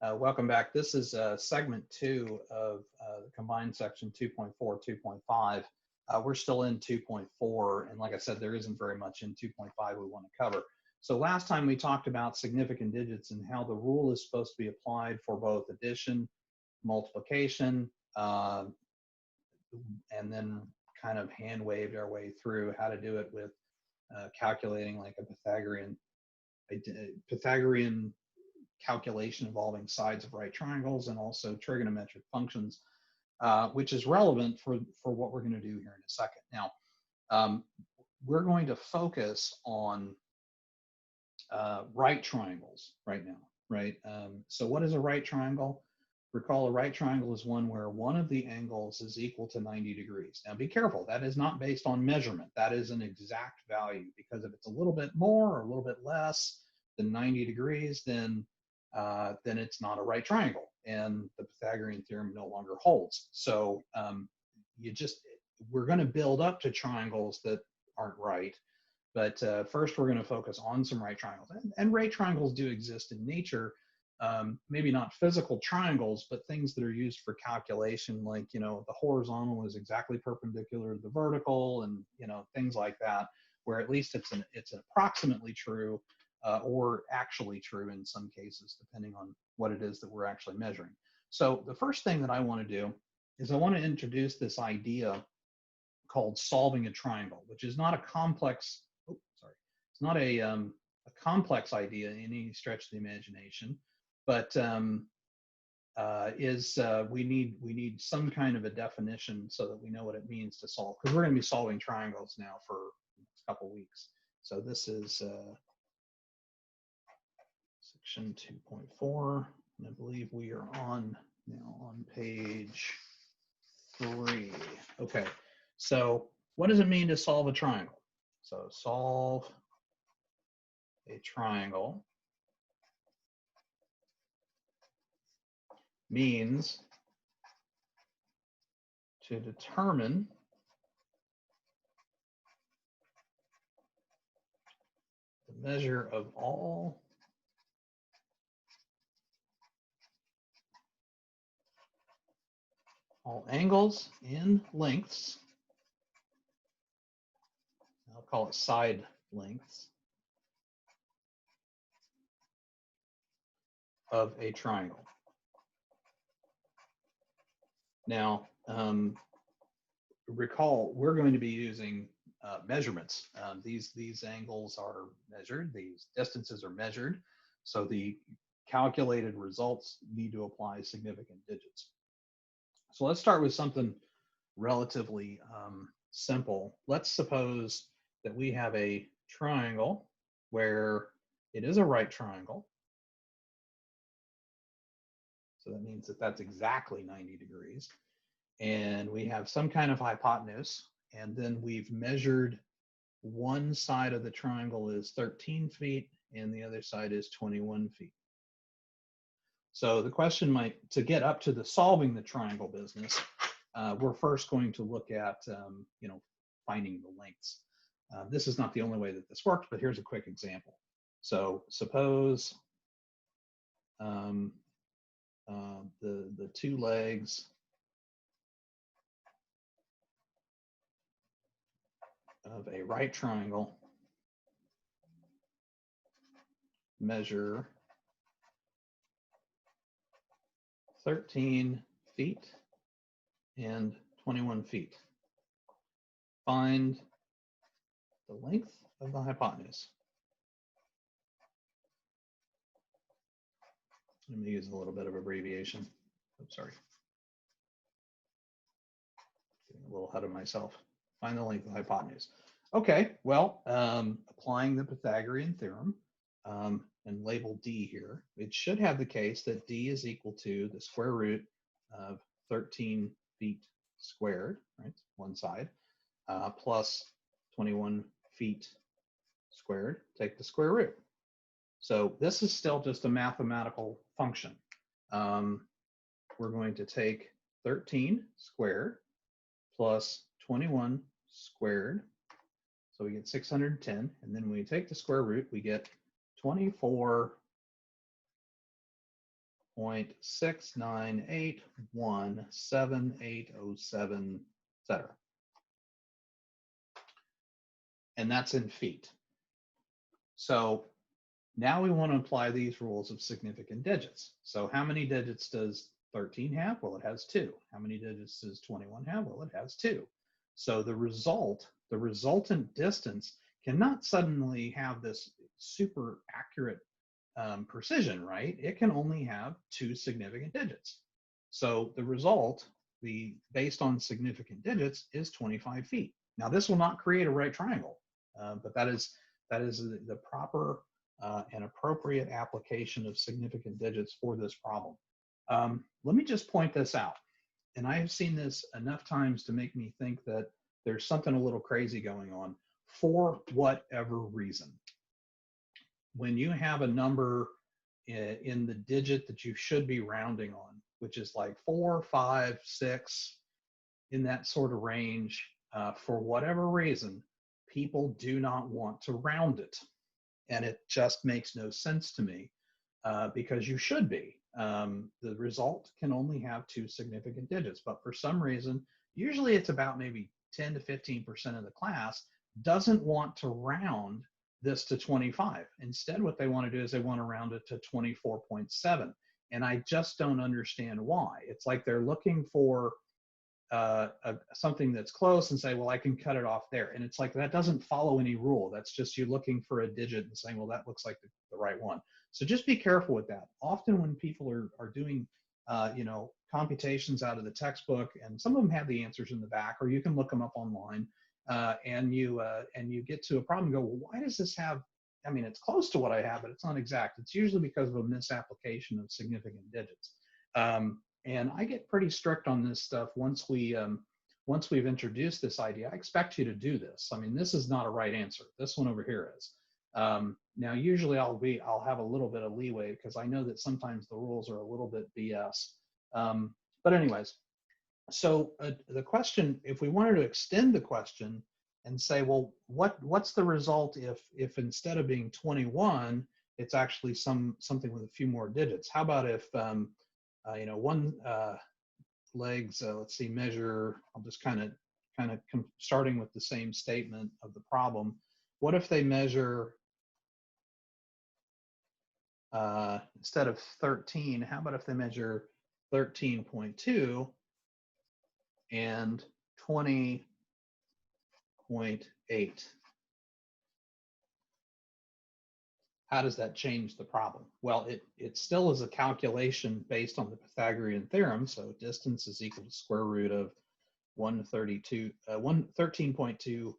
Welcome back. This is segment 2 of the combined section 2.4, 2.5. We're still in 2.4, and like I said, there isn't very much in 2.5 we want to cover. So last time we talked about significant digits and how the rule is supposed to be applied for both addition, multiplication, and then kind of hand waved our way through how to do it with calculating like a Pythagorean calculation involving sides of right triangles and also trigonometric functions, which is relevant for what we're going to do here in a second. Now, we're going to focus on right triangles right now, right? So what is a right triangle? Recall a right triangle is one where one of the angles is equal to 90 degrees. Now be careful, that is not based on measurement. That is an exact value, because if it's a little bit more or a little bit less than 90 degrees, then it's not a right triangle, and the Pythagorean theorem no longer holds. So we're going to build up to triangles that aren't right, but first we're going to focus on some right triangles. And right triangles do exist in nature, maybe not physical triangles, but things that are used for calculation, like, the horizontal is exactly perpendicular to the vertical, and, things like that, where at least it's approximately true, or actually true in some cases, depending on what it is that we're actually measuring. So the first thing that I want to do is I want to introduce this idea called solving a triangle, which is not a complex, it's not a complex idea in any stretch of the imagination, but we need some kind of a definition so that we know what it means to solve, because we're going to be solving triangles now for a couple weeks. So this is section 2.4, and I believe we are now on page 3. Okay, so what does it mean to solve a triangle? So solve a triangle means to determine the measure of all angles and lengths, I'll call it side lengths, of a triangle. Now, recall, we're going to be using measurements. These angles are measured, these distances are measured, so the calculated results need to apply significant digits. So let's start with something relatively simple. Let's suppose that we have a triangle where it is a right triangle. So that means that that's exactly 90 degrees. And we have some kind of hypotenuse, and then we've measured one side of the triangle is 13 feet and the other side is 21 feet. So the question to get up to the solving the triangle business, we're first going to look at, finding the lengths. This is not the only way that this works, but here's a quick example. So suppose the two legs of a right triangle measure 13 feet and 21 feet. Find the length of the hypotenuse. Let me use a little bit of abbreviation. I'm sorry. Getting a little ahead of myself. Find the length of the hypotenuse. Okay, well, applying the Pythagorean theorem, and label D here, it should have the case that D is equal to the square root of 13 feet squared, right, one side, plus 21 feet squared, take the square root. So this is still just a mathematical function. We're going to take 13 squared plus 21 squared, so we get 610, and then when we take the square root, we get 24.6 0.69817807, etc. And that's in feet. So now we want to apply these rules of significant digits. So how many digits does 13 have? Well, it has 2. How many digits does 21 have? Well, it has 2. So the resultant distance cannot suddenly have this super accurate precision, right? It can only have 2 significant digits. So the result, based on significant digits, is 25 feet. Now this will not create a right triangle, but that is the proper and appropriate application of significant digits for this problem. Let me just point this out. And I have seen this enough times to make me think that there's something a little crazy going on for whatever reason. When you have a number in the digit that you should be rounding on, which is like 4, 5, 6, in that sort of range, for whatever reason, people do not want to round it. And it just makes no sense to me, because you should be. The result can only have 2 significant digits, but for some reason, usually it's about maybe 10 to 15% of the class doesn't want to round this to 25. Instead, what they want to do is they want to round it to 24.7. And I just don't understand why. It's like they're looking for something that's close and say, well, I can cut it off there. And it's like, that doesn't follow any rule. That's just you looking for a digit and saying, well, that looks like the right one. So just be careful with that. Often when people are doing, computations out of the textbook, and some of them have the answers in the back, or you can look them up online, and you get to a problem and go, well, why does this have, I mean, it's close to what I have, but it's not exact. It's usually because of a misapplication of significant digits. And I get pretty strict on this stuff once we've introduced this idea. I expect you to do this. I mean, this is not a right answer. This one over here is. Now, usually I'll have a little bit of leeway because I know that sometimes the rules are a little bit BS. But anyways, so the question, if we wanted to extend the question and say, well, what's the result if instead of being 21, it's actually something with a few more digits? How about if one legs, let's see, measure, I'll just kind of starting with the same statement of the problem. What if they measure, instead of 13, how about if they measure 13.2 and 20.8? How does that change the problem? Well, it still is a calculation based on the Pythagorean theorem. So distance is equal to square root of 13.2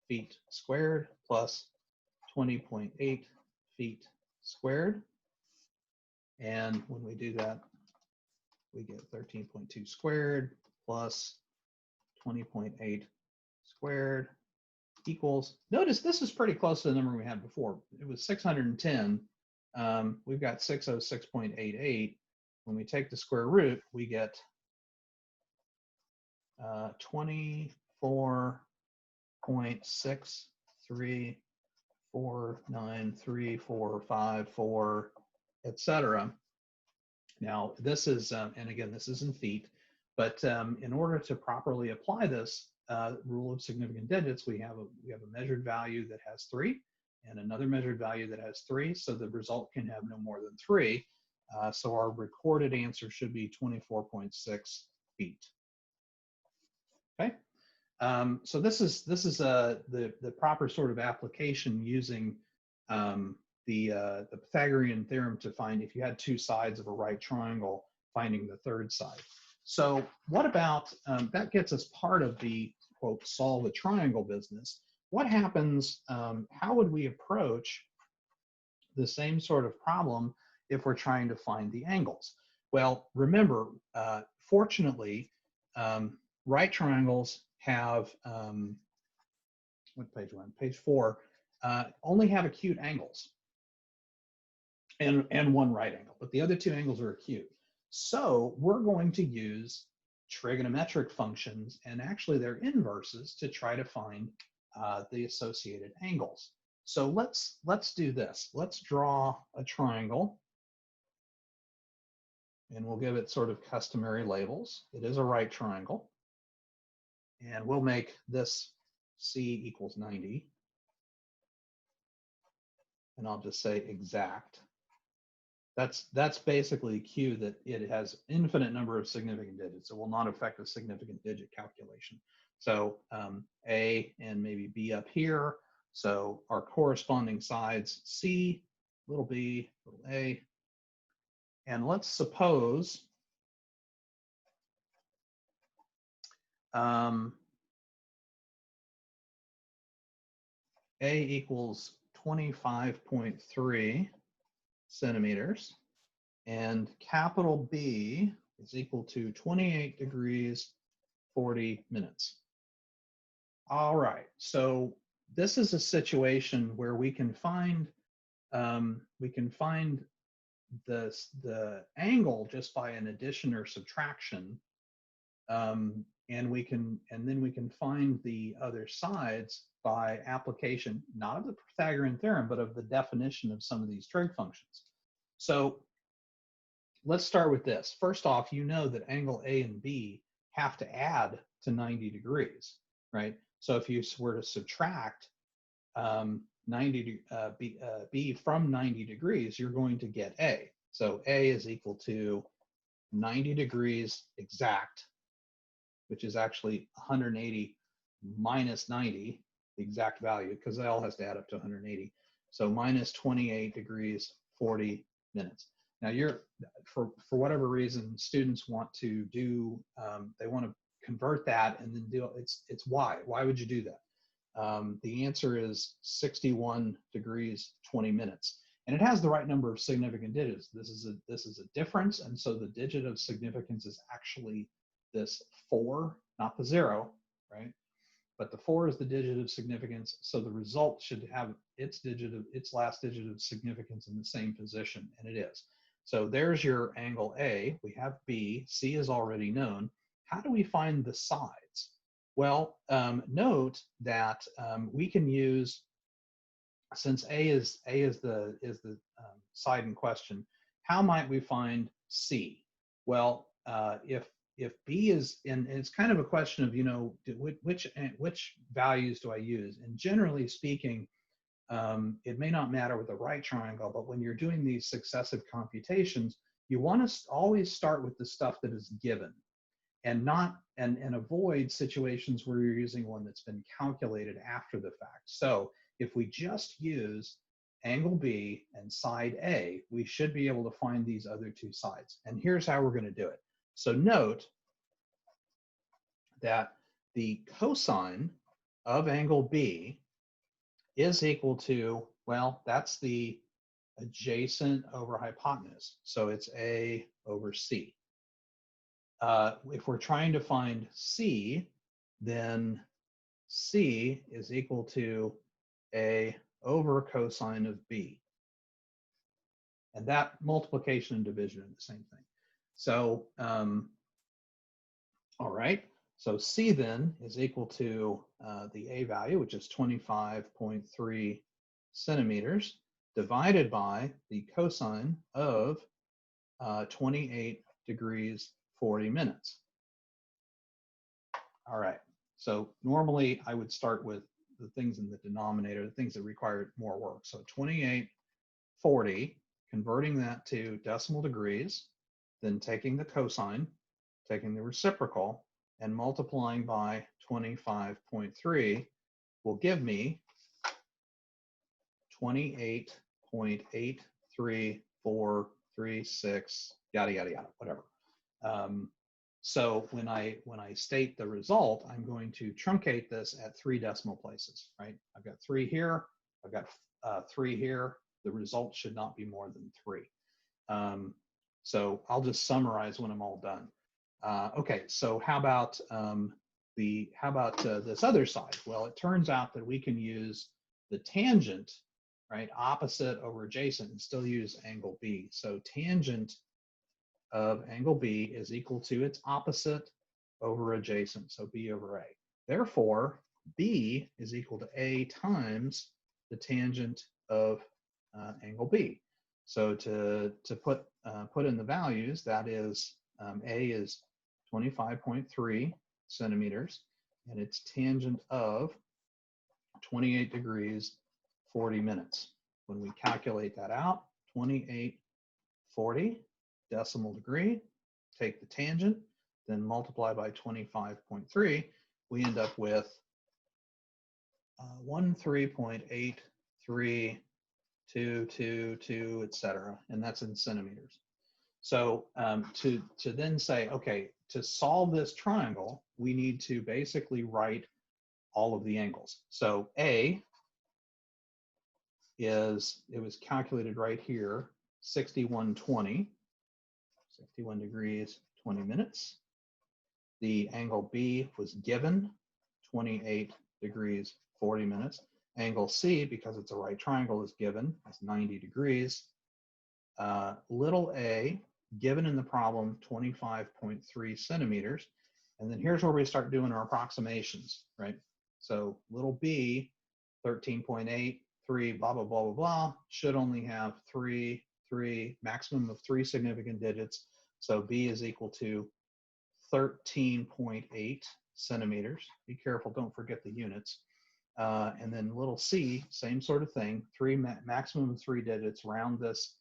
feet squared plus 20.8 feet squared. And when we do that, we get 13.2 squared plus 20.8 squared equals, notice this is pretty close to the number we had before. It was 610. We've got 606.88. When we take the square root, we get 24.6349345, etc. Now this is, and again, this is in feet, but in order to properly apply this rule of significant digits, we have a measured value that has 3 and another measured value that has 3. So the result can have no more than 3. So our recorded answer should be 24.6 feet. Okay. So this is the proper sort of application using the Pythagorean theorem to find, if you had 2 sides of a right triangle, finding the third side. So what about, that gets us part of the, quote, solve a triangle business. What happens, how would we approach the same sort of problem if we're trying to find the angles? Well, remember, fortunately, right triangles have, what page we're on? Page 4, only have acute angles and one right angle, but the other 2 angles are acute. So we're going to use trigonometric functions and actually their inverses to try to find the associated angles. So let's do this. Let's draw a triangle. and we'll give it sort of customary labels. It is a right triangle. And we'll make this C equals 90. And I'll just say exact. That's basically a cue that it has infinite number of significant digits. It will not affect a significant digit calculation. So A and maybe B up here. So our corresponding sides, C, little b, little a. And let's suppose A equals 25.3 centimeters, and capital B is equal to 28 degrees, 40 minutes. All right, so this is a situation where we can find the angle just by an addition or subtraction, and then we can find the other sides by application, not of the Pythagorean theorem, but of the definition of some of these trig functions. So let's start with this. First off, you know that angle A and B have to add to 90 degrees, right? So if you were to subtract B from 90 degrees, you're going to get A. So A is equal to 90 degrees exact, which is actually 180 minus 90, the exact value, because it all has to add up to 180. So minus 28 degrees, 40 minutes. Now for whatever reason, students want to do, they want to convert that and then do, it's why? Why would you do that? The answer is 61 degrees, 20 minutes. And it has the right number of significant digits. This is a difference, and so the digit of significance is actually this 4, not the 0, right? But the 4 is the digit of significance, so the result should have its last digit of significance in the same position, and it is. So there's your angle A. We have B. C is already known. How do we find the sides? Well, note that we can use, since A is the side in question, how might we find C? Well, if B is, and it's kind of a question of, you know, which values do I use? And generally speaking, it may not matter with a right triangle, but when you're doing these successive computations, you want to always start with the stuff that is given, and avoid situations where you're using one that's been calculated after the fact. So if we just use angle B and side A, we should be able to find these other two sides. And here's how we're going to do it. So note that the cosine of angle B is equal to, well, that's the adjacent over hypotenuse. So it's A over C. If we're trying to find C, then C is equal to A over cosine of B. And that multiplication and division are the same thing. So, all right. So C then is equal to the A value, which is 25.3 centimeters, divided by the cosine of 28 degrees, 40 minutes. All right. So normally I would start with the things in the denominator, the things that require more work. So 28, 40, converting that to decimal degrees, then taking the cosine, taking the reciprocal, and multiplying by 25.3 will give me 28.83436, yada, yada, yada, whatever. So when I state the result, I'm going to truncate this at 3 decimal places, right? I've got 3 here, I've got 3 here. The result should not be more than 3. So I'll just summarize when I'm all done. Okay, so how about this other side? Well, it turns out that we can use the tangent, right, opposite over adjacent, and still use angle B. So tangent of angle B is equal to its opposite over adjacent, so B over A. Therefore, B is equal to A times the tangent of angle B. So to put in the values, that is A is 25.3 centimeters, and its tangent of 28 degrees, 40 minutes. When we calculate that out, 2840 decimal degree, take the tangent, then multiply by 25.3, we end up with 13.8322, etc., and that's in centimeters. So to then say, okay, to solve this triangle, we need to basically write all of the angles. So A is, it was calculated right here, 6120, 61 degrees, 20 minutes. The angle B was given, 28 degrees, 40 minutes. Angle C, because it's a right triangle, is given, it's 90 degrees. Little a, given in the problem, 25.3 centimeters. And then here's where we start doing our approximations, right? So little b, 13.8, 3, blah, blah, blah, blah, blah, should only have 3, maximum of 3 significant digits. So b is equal to 13.8 centimeters. Be careful, don't forget the units. And then little c, same sort of thing, maximum of 3 digits, round this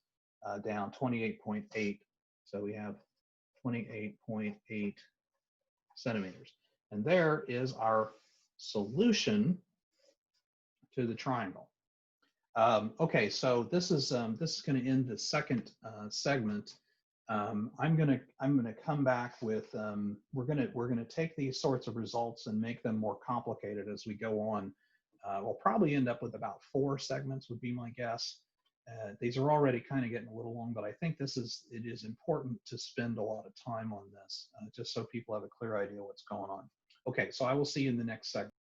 down, 28.8. So we have 28.8 centimeters. And there is our solution to the triangle. Okay, so this is going to end the second segment. I'm gonna come back with we're gonna take these sorts of results and make them more complicated as we go on. We'll probably end up with about 4 segments, would be my guess. These are already kind of getting a little long, but I think it is important to spend a lot of time on this, just so people have a clear idea what's going on. Okay, so I will see you in the next segment.